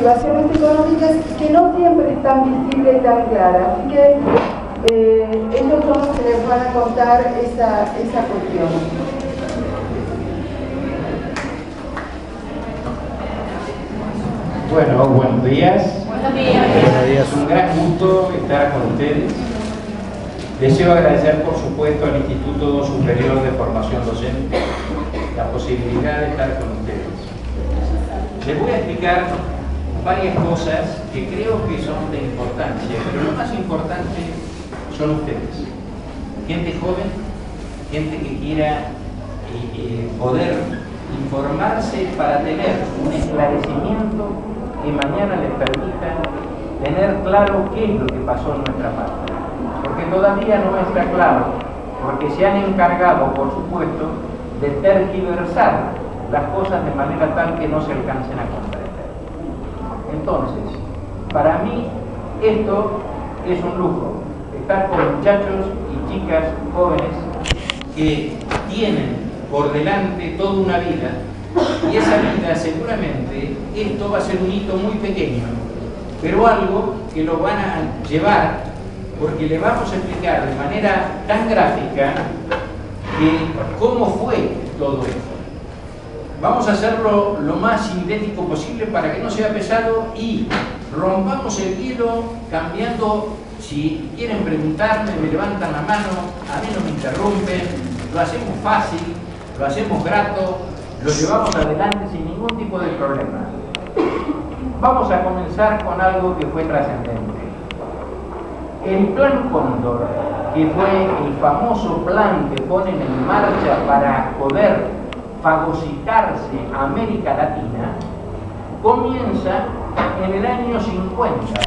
motivaciones económicas que no siempre están visibles y tan claras. Así que ellos son los que les van a contar esa cuestión. Bueno, buenos días. Buenos días. Es un gran gusto estar con ustedes. Deseo agradecer, por supuesto, al Instituto Superior de Formación Docente la posibilidad de estar con ustedes. Les voy a explicar varias cosas que creo que son de importancia, pero lo más importante son ustedes. Gente joven, gente que quiera poder informarse para tener un esclarecimiento que mañana les permita tener claro qué es lo que pasó en nuestra patria. Porque todavía no está claro, porque se han encargado, por supuesto, de tergiversar las cosas de manera tal que no se alcancen a comprender. Entonces, para mí, esto es un lujo, estar con muchachos y chicas jóvenes que tienen por delante toda una vida, y esa vida seguramente, esto va a ser un hito muy pequeño, pero algo que lo van a llevar, porque le vamos a explicar de manera tan gráfica cómo fue todo esto. Vamos a hacerlo lo más sintético posible para que no sea pesado y rompamos el hielo cambiando. Si quieren preguntarme, me levantan la mano, a mí no me interrumpen, lo hacemos fácil, lo hacemos grato, lo llevamos adelante sin ningún tipo de problema. Vamos a comenzar con algo que fue trascendente. El Plan Cóndor, que fue el famoso plan que ponen en marcha para poder fagocitarse a América Latina, comienza en el año 50.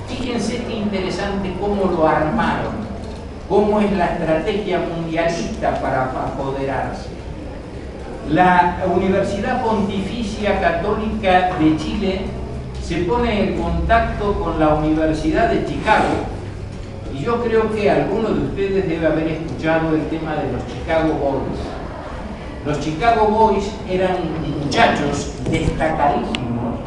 Fíjense qué interesante cómo lo armaron, cómo es la estrategia mundialista para apoderarse. La Universidad Pontificia Católica de Chile se pone en contacto con la Universidad de Chicago, y yo creo que alguno de ustedes debe haber escuchado el tema de los Chicago Boys. Los Chicago Boys eran muchachos destacadísimos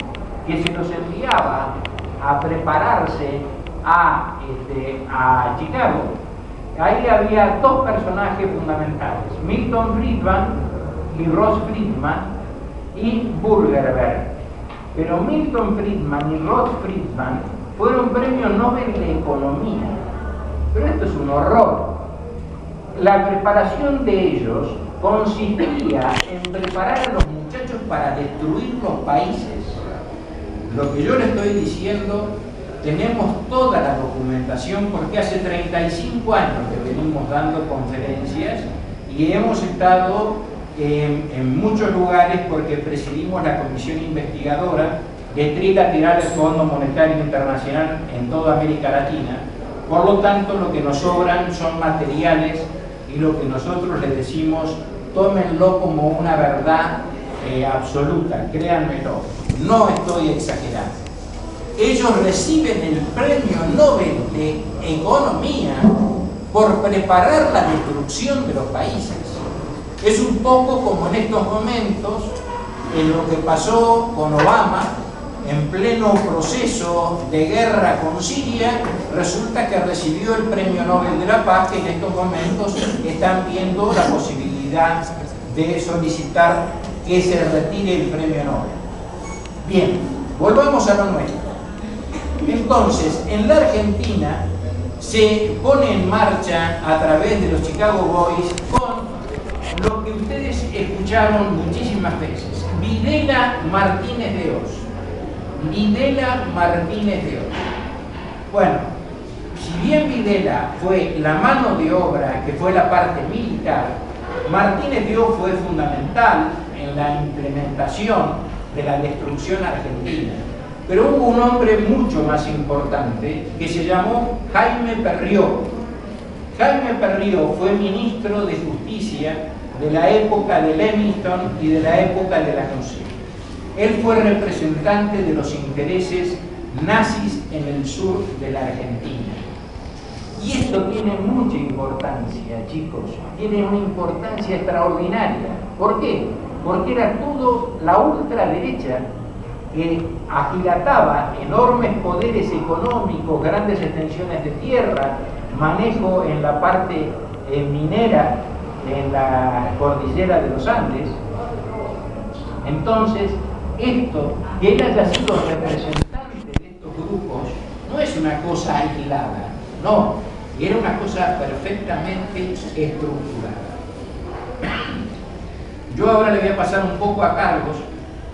que se los enviaba a prepararse a Chicago. Ahí había dos personajes fundamentales, Milton Friedman y Ross Friedman y Burgerberg. Pero Milton Friedman y Ross Friedman fueron premios Nobel de Economía. Pero esto es un horror. La preparación de ellos consistía en preparar a los muchachos para destruir los países. Lo que yo le estoy diciendo, tenemos toda la documentación, porque hace 35 años que venimos dando conferencias y hemos estado en muchos lugares porque presidimos la comisión investigadora de trilateral del Fondo Monetario Internacional en toda América Latina. Por lo tanto, lo que nos sobran son materiales y lo que nosotros les decimos, tómenlo como una verdad absoluta, créanmelo, no estoy exagerando. Ellos reciben el premio Nobel de Economía por preparar la destrucción de los países. Es un poco como en estos momentos, en lo que pasó con Obama, en pleno proceso de guerra con Siria, resulta que recibió el Premio Nobel de la Paz, que en estos momentos están viendo la posibilidad de solicitar que se retire el Premio Nobel. Bien, volvamos a lo nuestro. Entonces, en la Argentina se pone en marcha a través de los Chicago Boys con lo que ustedes escucharon muchísimas veces, Videla Martínez de Oz. Videla Martínez de Oz. Bueno, si bien Videla fue la mano de obra, que fue la parte militar, Martínez de Oz fue fundamental en la implementación de la destrucción argentina. Pero hubo un hombre mucho más importante que se llamó Jaime Perrió. Jaime Perrió fue ministro de Justicia de la época de Levingston y de la época de la Nucia. Él fue representante de los intereses nazis en el sur de la Argentina. Y esto tiene mucha importancia, chicos, tiene una importancia extraordinaria. ¿Por qué? Porque era todo la ultraderecha que agigataba enormes poderes económicos, grandes extensiones de tierra, manejo en la parte minera en la cordillera de los Andes. Entonces, esto, que él haya sido representante de estos grupos, no es una cosa aislada, no, era una cosa perfectamente estructurada. Yo ahora le voy a pasar un poco a Carlos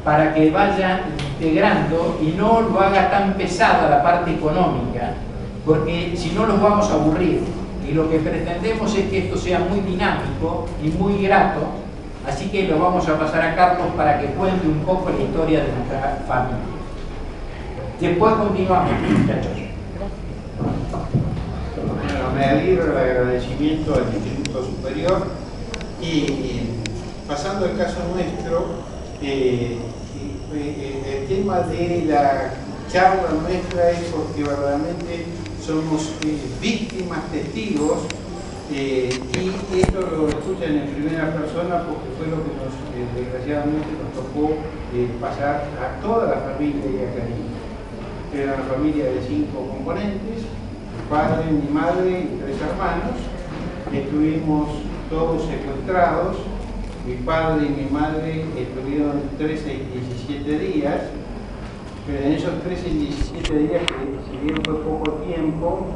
para que vaya integrando y no lo haga tan pesada la parte económica, porque si no los vamos a aburrir. Y lo que pretendemos es que esto sea muy dinámico y muy grato, así que lo vamos a pasar a Carlos para que cuente un poco la historia de nuestra familia. Después continuamos, muchachos. Bueno, me adhiero al agradecimiento al Instituto Superior y pasando al caso nuestro, el tema de la charla nuestra es porque verdaderamente somos víctimas, testigos, y esto lo escuchan en primera persona porque fue lo que desgraciadamente nos tocó pasar a toda la familia y a Karina. Era una familia de 5 componentes, mi padre, mi madre y 3 hermanos. Estuvimos todos secuestrados. Mi padre y mi madre estuvieron 13 y 17 días. Pero en esos 13 y 17 días, que si bien fue poco tiempo,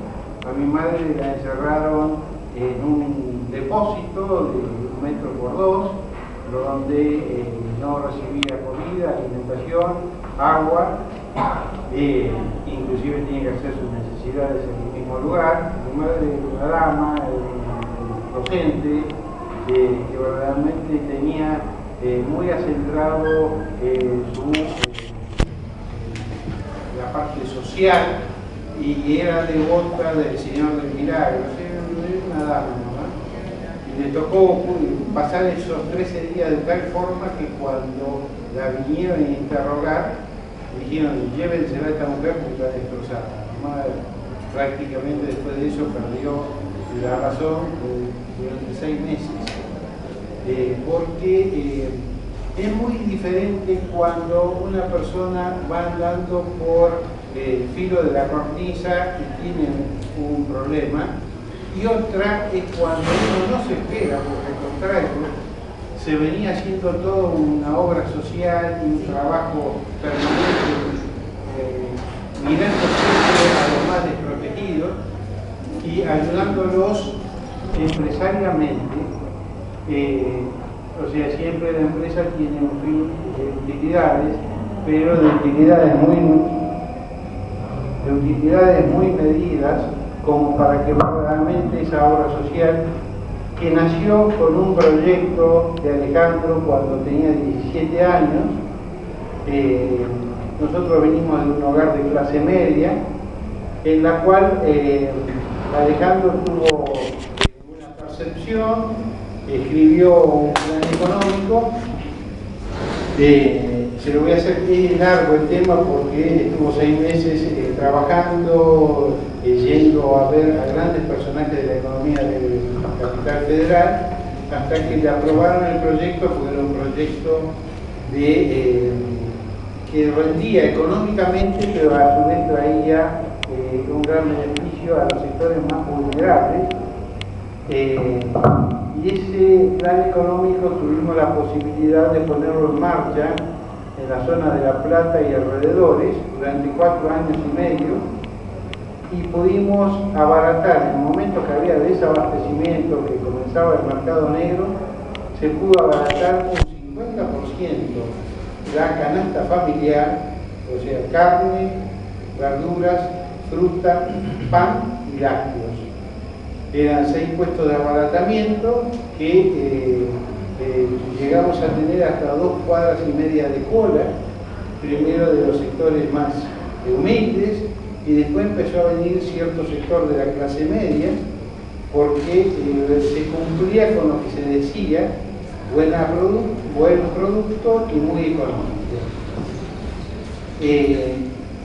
a mi madre la encerraron en un depósito de 1 metro por 2, donde no recibía comida, alimentación, agua, inclusive tenía que hacer sus necesidades en el mismo lugar. Mi madre era una dama, docente, que verdaderamente tenía muy acentrado la parte social y era devota del Señor del Milagro. Era una dama, ¿no? Y le tocó pasar esos 13 días de tal forma que cuando la vinieron a interrogar, dijeron: llévensela a esta mujer porque está destrozada. Mi mamá prácticamente después de eso perdió la razón durante 6 meses. Porque es muy diferente cuando una persona va andando por el filo de la cornisa y tiene un problema, y otra es cuando uno no se espera, porque al contrario, se venía haciendo toda una obra social y un trabajo permanente, mirando siempre a los más desprotegidos y ayudándolos empresariamente. O sea, siempre la empresa tiene un fin de utilidades, pero de utilidades muy medidas, como para que verdaderamente esa obra social, que nació con un proyecto de Alejandro cuando tenía 17 años, nosotros venimos de un hogar de clase media, en la cual Alejandro tuvo una percepción, escribió un plan económico. Se lo voy a hacer largo el tema porque estuvo 6 meses trabajando, yendo a ver a grandes personajes de la economía del Capital Federal, hasta que le aprobaron el proyecto, porque era un proyecto que rendía económicamente, pero a su vez traía un gran beneficio a los sectores más vulnerables. Y ese plan económico tuvimos la posibilidad de ponerlo en marcha en la zona de La Plata y alrededores durante 4 años y medio, y pudimos abaratar. En el momento que había desabastecimiento, que comenzaba el mercado negro, se pudo abaratar un 50% la canasta familiar, o sea, carne, verduras, fruta, pan y lácteos. Eran 6 puestos de abaratamiento que llegamos a tener hasta 2,5 cuadras de cola, primero de los sectores más humildes, y después empezó a venir cierto sector de la clase media, porque se cumplía con lo que se decía: buen producto y muy económico.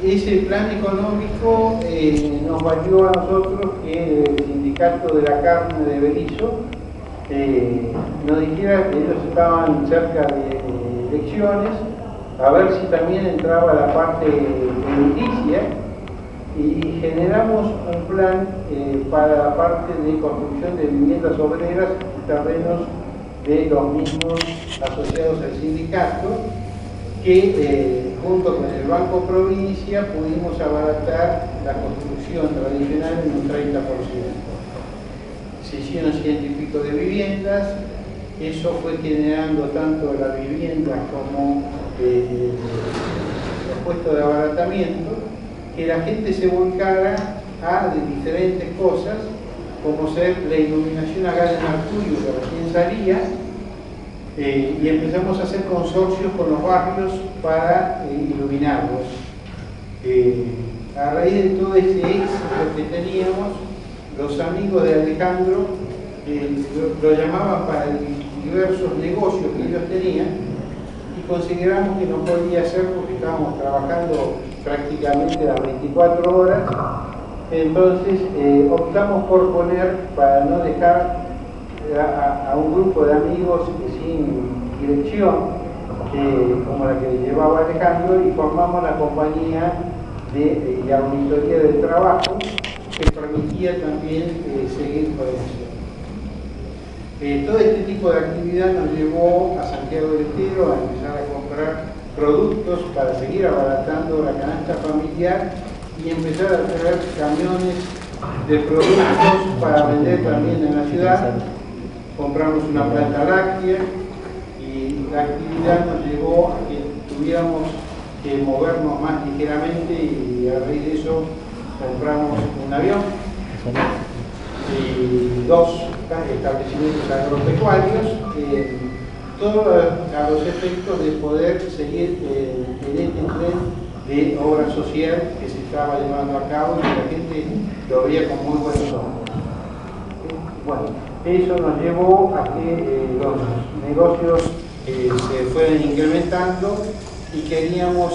Ese plan económico nos valió a nosotros que el sindicato de la carne de Berisso nos dijera que ellos estaban cerca de elecciones a ver si también entraba la parte edilicia, y generamos un plan para la parte de construcción de viviendas obreras y terrenos de los mismos asociados al sindicato, que junto con el Banco Provincia pudimos abaratar la construcción tradicional en un 30%. Se hicieron 100 y pico de viviendas, eso fue generando tanto las viviendas como los puestos de abaratamiento, que la gente se volcara a diferentes cosas, como ser la iluminación a gas de mercurio que recién salía, y empezamos a hacer consorcios con los barrios para iluminarlos. A raíz de todo ese éxito que teníamos, los amigos de Alejandro lo llamaban para diversos negocios que ellos tenían, y consideramos que no podía ser porque estábamos trabajando prácticamente las 24 horas. Entonces optamos por poner, para no dejar a un grupo de amigos sin dirección, como la que llevaba Alejandro, y formamos la compañía de auditoría del trabajo, que permitía también seguir con eso. Todo este tipo de actividad nos llevó a Santiago del Estero a empezar a comprar productos para seguir abaratando la canasta familiar y empezar a traer camiones de productos para vender también en la ciudad. Compramos una planta láctea y la actividad nos llevó a que tuviéramos que movernos más ligeramente, y a raíz de eso compramos un avión y 2 establecimientos agropecuarios, todos a los efectos de poder seguir en este tren de obra social que se estaba llevando a cabo y que la gente lo veía con muy buenos ojos. Bueno, eso nos llevó a que los negocios se fueran incrementando, y queríamos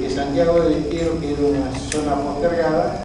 que Santiago del Estero, que era una zona postergada,